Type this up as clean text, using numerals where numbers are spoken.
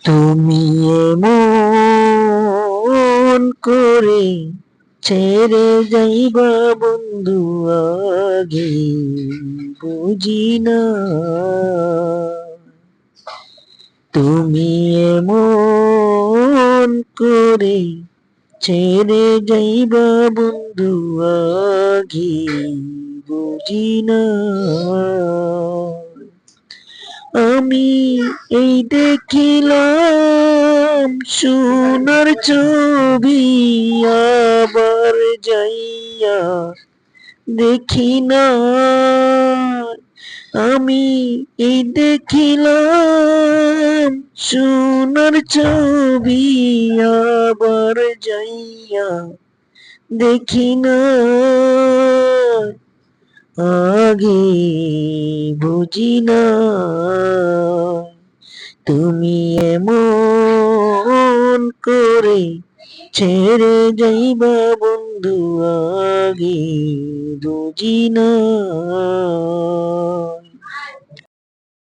তুমি এমন করে ছেড়ে যাইবা বন্ধু আগে বুঝি না। তুমি এমন করে ছেড়ে যাইবা বন্ধু আগে বুঝি না। আমি এই দেখিলাম সোনার ছবি, আবার যাইয়া দেখি না। আমি এই দেখিলাম সোনার ছবি, আবার যাইয়া দেখি না। আগে বুঝি না তুমি এমন করে ছেড়ে যাইবা বন্ধু আগে বুঝি না।